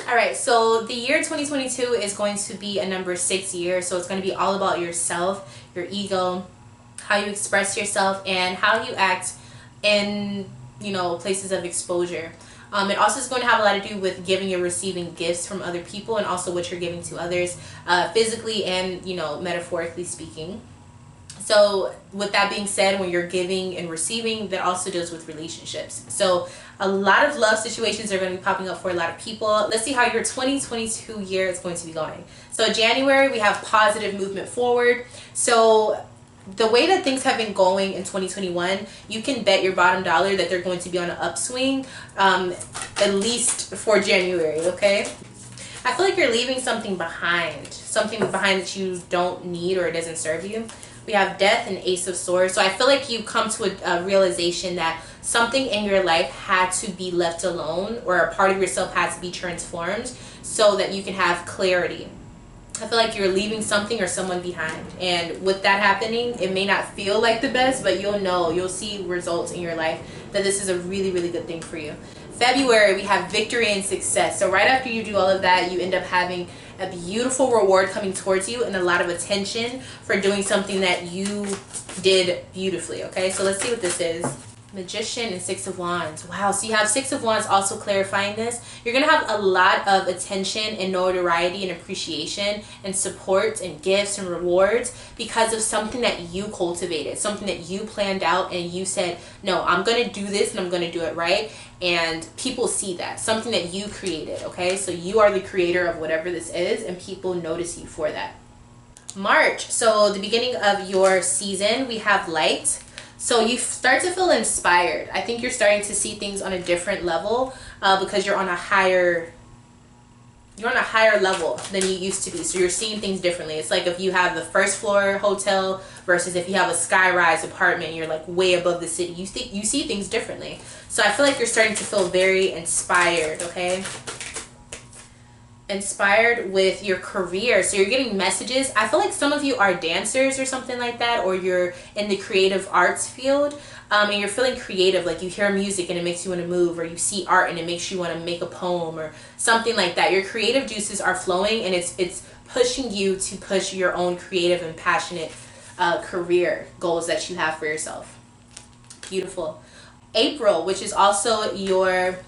All right, so the year 2022 is going to be a number 6 year, so it's going to be all about yourself, your ego, how you express yourself, and how you act in, places of exposure. It also is going to have a lot to do with giving and receiving gifts from other people, and also what you're giving to others, physically and, metaphorically speaking. So with that being said, when you're giving and receiving, that also deals with relationships. So a lot of love situations are going to be popping up for a lot of people. Let's see how your 2022 year is going to be going. So January, we have positive movement forward. So the way that things have been going in 2021, you can bet your bottom dollar that they're going to be on an upswing, at least for January, okay? I feel like you're leaving something behind that you don't need or it doesn't serve you. We have Death and Ace of Swords. So I feel like you come to a realization that something in your life had to be left alone, or a part of yourself had to be transformed so that you can have clarity. I feel like you're leaving something or someone behind. And with that happening, it may not feel like the best, but you'll see results in your life that this is a really, really good thing for you. February, we have victory and success. So right after you do all of that, you end up having a beautiful reward coming towards you and a lot of attention for doing something that you did beautifully, okay? So let's see what this is. Magician and Six of Wands. Wow, so you have Six of Wands also clarifying this. You're going to have a lot of attention and notoriety and appreciation and support and gifts and rewards because of something that you cultivated, something that you planned out and you said, no, I'm going to do this and I'm going to do it right. And people see that, something that you created, okay? So you are the creator of whatever this is and people notice you for that. March, so the beginning of your season, we have Light. So you start to feel inspired. I think you're starting to see things on a different level because you're on a higher level than you used to be. So you're seeing things differently. It's like if you have the first floor hotel versus if you have a sky-rise apartment, you're like way above the city. You see things differently. So I feel like you're starting to feel very inspired, okay? Inspired with your career. So you're getting messages. I feel like some of you are dancers or something like that, or you're in the creative arts field, and you're feeling creative, like you hear music and it makes you want to move, or you see art and it makes you want to make a poem or something like that. Your creative juices are flowing and it's pushing you to push your own creative and passionate career goals that you have for yourself. Beautiful. April, which is also your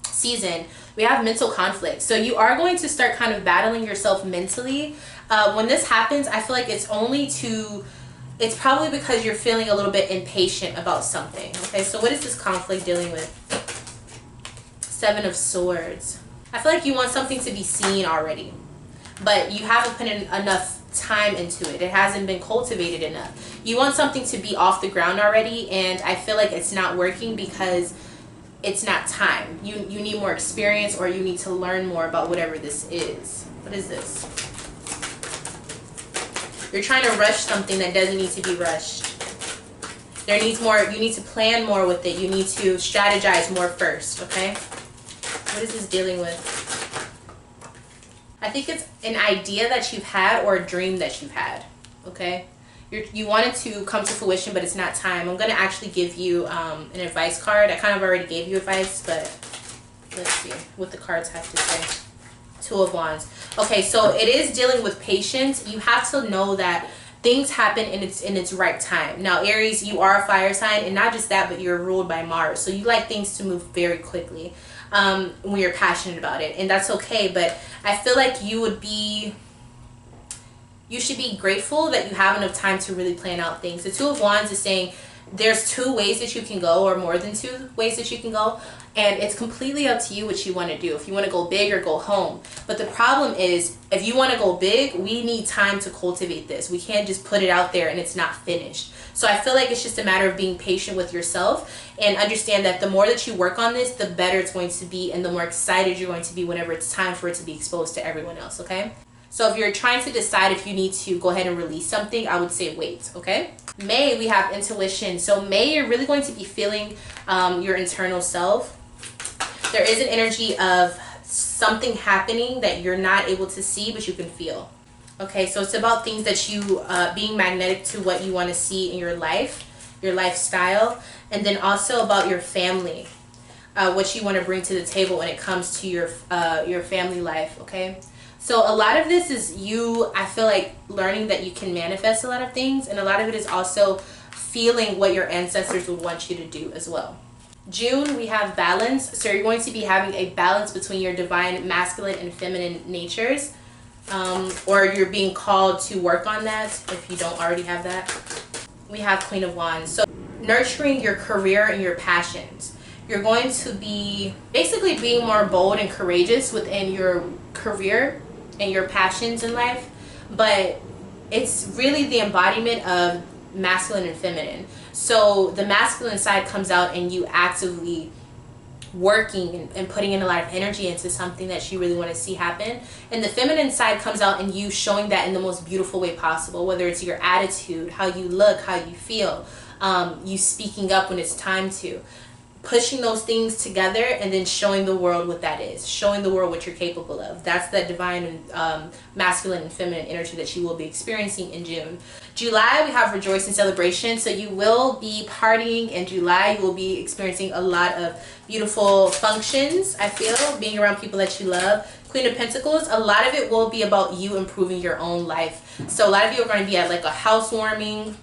season, we have mental conflict. So you are going to start kind of battling yourself mentally. When this happens, I feel like it's probably because you're feeling a little bit impatient about something. Okay, so what is this conflict dealing with? Seven of Swords. I feel like you want something to be seen already, but you haven't put in enough time into it. It hasn't been cultivated enough. You want something to be off the ground already, and I feel like it's not working because it's not time. You need more experience, or you need to learn more about whatever this is. What is this? You're trying to rush something that doesn't need to be rushed. There needs more. You need to plan more with it. You need to strategize more first, okay? What is this dealing with? I think it's an idea that you've had or a dream that you've had, okay? You want it to come to fruition, but it's not time. I'm going to actually give you an advice card. I kind of already gave you advice, but let's see what the cards have to say. Two of Wands. Okay, so it is dealing with patience. You have to know that things happen in its right time. Now, Aries, you are a fire sign, and not just that, but you're ruled by Mars. So you like things to move very quickly when you're passionate about it, and that's okay. But I feel like you should be grateful that you have enough time to really plan out things. The Two of Wands is saying there's two ways that you can go, or more than two ways that you can go, and it's completely up to you what you want to do. If you want to go big or go home. But the problem is, if you want to go big, we need time to cultivate this. We can't just put it out there and it's not finished. So I feel like it's just a matter of being patient with yourself and understand that the more that you work on this, the better it's going to be, and the more excited you're going to be whenever it's time for it to be exposed to everyone else, okay? So if you're trying to decide if you need to go ahead and release something, I would say wait, okay? May, we have intuition. So May, you're really going to be feeling your internal self. There is an energy of something happening that you're not able to see, but you can feel. Okay, so it's about things that you, being magnetic to what you want to see in your life, your lifestyle, and then also about your family. what you want to bring to the table when it comes to your family life. Okay, so a lot of this is you, I feel like, learning that you can manifest a lot of things, and a lot of it is also feeling what your ancestors would want you to do as well. June, we have balance. So you're going to be having a balance between your divine masculine and feminine natures, or you're being called to work on that if you don't already have that. We have Queen of Wands. So nurturing your career and your passions. You're going to be basically being more bold and courageous within your career and your passions in life, but it's really the embodiment of masculine and feminine. So the masculine side comes out and you actively working and putting in a lot of energy into something that you really want to see happen, and the feminine side comes out and you showing that in the most beautiful way possible, whether it's your attitude, how you look, how you feel, you speaking up when it's time to, pushing those things together and then showing the world what that is, showing the world what you're capable of. That's that divine and masculine and feminine energy that you will be experiencing in June. July, we have rejoice and celebration. So you will be partying in July. You will be experiencing a lot of beautiful functions, I feel, being around people that you love. Queen of Pentacles, a lot of it will be about you improving your own life. So a lot of you are going to be at like a housewarming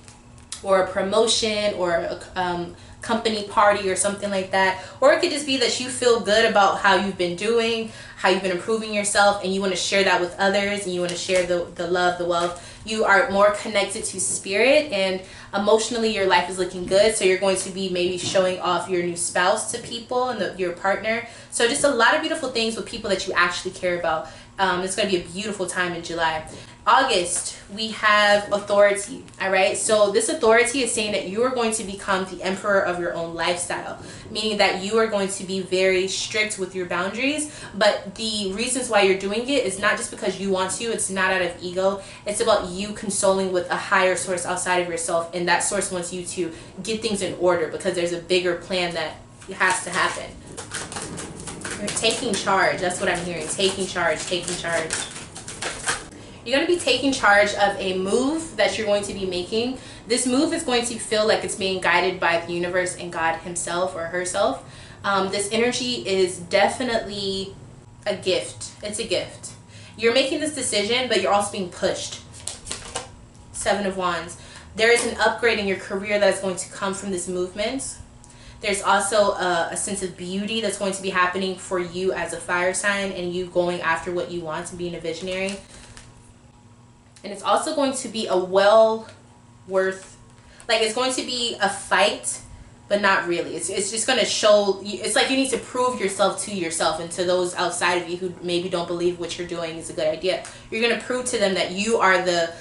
or a promotion or a company party or something like that, or it could just be that you feel good about how you've been doing, how you've been improving yourself, and you want to share that with others, and you want to share the love, the wealth. You are more connected to spirit, and emotionally your life is looking good, so you're going to be maybe showing off your new spouse to people and your partner. So just a lot of beautiful things with people that you actually care about. It's going to be a beautiful time in July. August, we have authority. All right, so this authority is saying that you are going to become the emperor of your own lifestyle, meaning that you are going to be very strict with your boundaries. But the reasons why you're doing it is not just because you want to, it's not out of ego, it's about you consoling with a higher source outside of yourself, and that source wants you to get things in order because there's a bigger plan that has to happen. You're taking charge. That's what I'm hearing. Taking charge, taking charge. You're going to be taking charge of a move that you're going to be making. This move is going to feel like it's being guided by the universe and God himself or herself. This energy is definitely a gift. It's a gift. You're making this decision, but you're also being pushed. Seven of Wands. There is an upgrade in your career that is going to come from this movement. There's also a sense of beauty that's going to be happening for you as a fire sign, and you going after what you want and being a visionary. And it's also going to be a it's going to be a fight, but not really. It's just going to show, it's like you need to prove yourself to yourself and to those outside of you who maybe don't believe what you're doing is a good idea. You're going to prove to them that you are the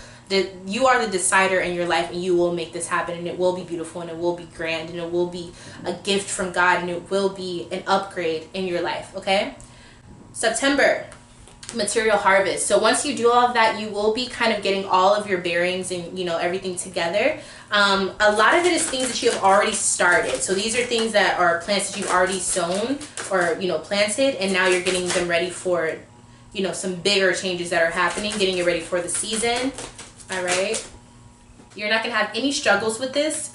decider in your life, and you will make this happen, and it will be beautiful, and it will be grand, and it will be a gift from God, and it will be an upgrade in your life. Okay? September, material harvest. So once you do all of that, you will be kind of getting all of your bearings and everything together. A lot of it is things that you have already started. So these are things that are plants that you've already sown or planted, and now you're getting them ready for some bigger changes that are happening, getting it ready for the season. All right, you're not going to have any struggles with this.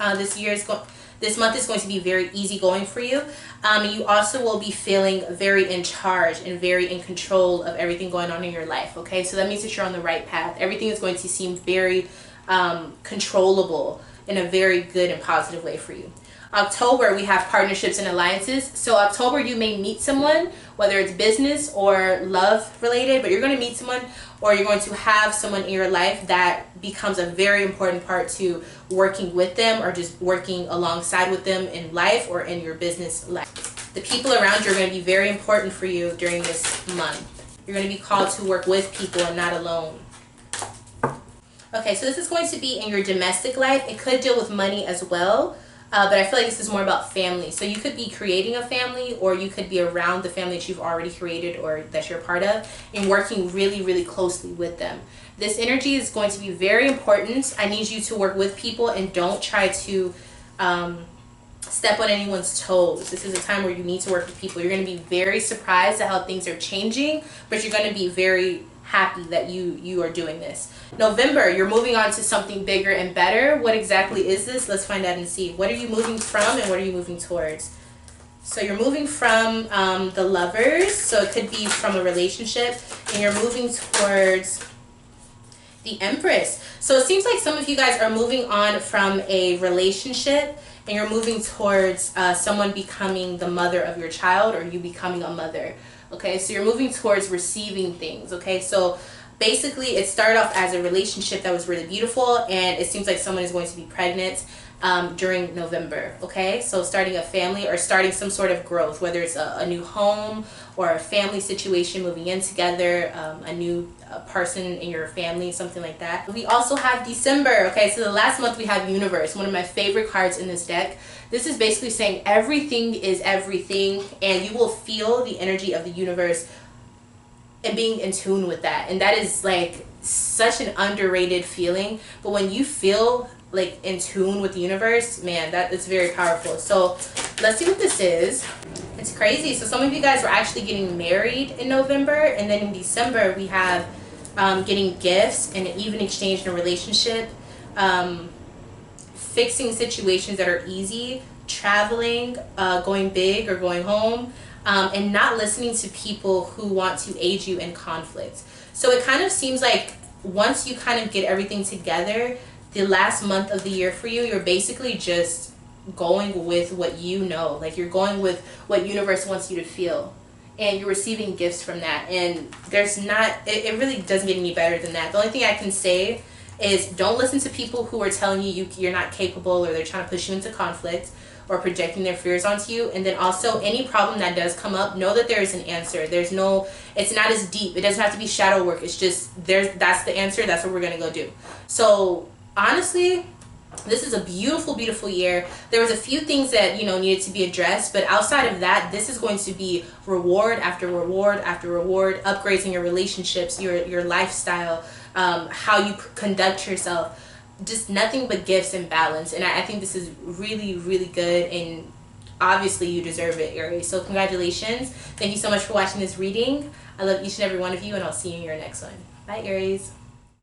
This month is going to be very easygoing for you. You also will be feeling very in charge and very in control of everything going on in your life. Okay, so that means that you're on the right path. Everything is going to seem very controllable in a very good and positive way for you. October, we have partnerships and alliances. So October, you may meet someone, whether it's business or love related, but you're going to meet someone, or you're going to have someone in your life that becomes a very important part to working with them or just working alongside with them in life or in your business life. The people around you are going to be very important for you during this month. You're going to be called to work with people and not alone. Okay, so this is going to be in your domestic life. It could deal with money as well. But I feel like this is more about family. So you could be creating a family, or you could be around the family that you've already created or that you're part of, and working really, really closely with them. This energy is going to be very important. I need you to work with people and don't try to step on anyone's toes. This is a time where you need to work with people. You're going to be very surprised at how things are changing, but you're going to be very happy that you are doing this. November, you're moving on to something bigger and better. What exactly is this? Let's find out and see. What are you moving from and what are you moving towards? So you're moving from the Lovers, so it could be from a relationship, and you're moving towards the Empress. So it seems like some of you guys are moving on from a relationship, and you're moving towards someone becoming the mother of your child, or you becoming a mother. Okay, so you're moving towards receiving things. Okay, so basically it started off as a relationship that was really beautiful, and it seems like someone is going to be pregnant during November. Okay, so starting a family or starting some sort of growth, whether it's a new home or a family situation, moving in together, a new person in your family, something like that. We also have December. Okay, so the last month we have Universe, one of my favorite cards in this deck. This is basically saying everything is everything, and you will feel the energy of the universe and being in tune with that. And that is like such an underrated feeling, but when you feel like in tune with the universe, man, that is very powerful. So let's see what this is. It's crazy. So some of you guys were actually getting married in November, and then in December we have getting gifts and even exchange in a relationship, fixing situations that are easy, traveling, going big or going home, and not listening to people who want to aid you in conflict. So it kind of seems like once you kind of get everything together, the last month of the year for you, you're basically just going with what you know. Like you're going with what universe wants you to feel, and you're receiving gifts from that. And there's not, it really doesn't get any better than that. The only thing I can say is don't listen to people who are telling you you're not capable, or they're trying to push you into conflict or projecting their fears onto you. And then also any problem that does come up, know that there is an answer. There's no, it's not as deep. It doesn't have to be shadow work. It's just that's the answer. That's what we're going to go do. So honestly, this is a beautiful, beautiful year. There was a few things that, you know, needed to be addressed, but outside of that, this is going to be reward after reward after reward, upgrades in your relationships, your lifestyle, how you conduct yourself, just nothing but gifts and balance. And I think this is really, really good, and obviously you deserve it, Aries. So congratulations. Thank you so much for watching this reading. I love each and every one of you, and I'll see you in your next one. Bye, Aries.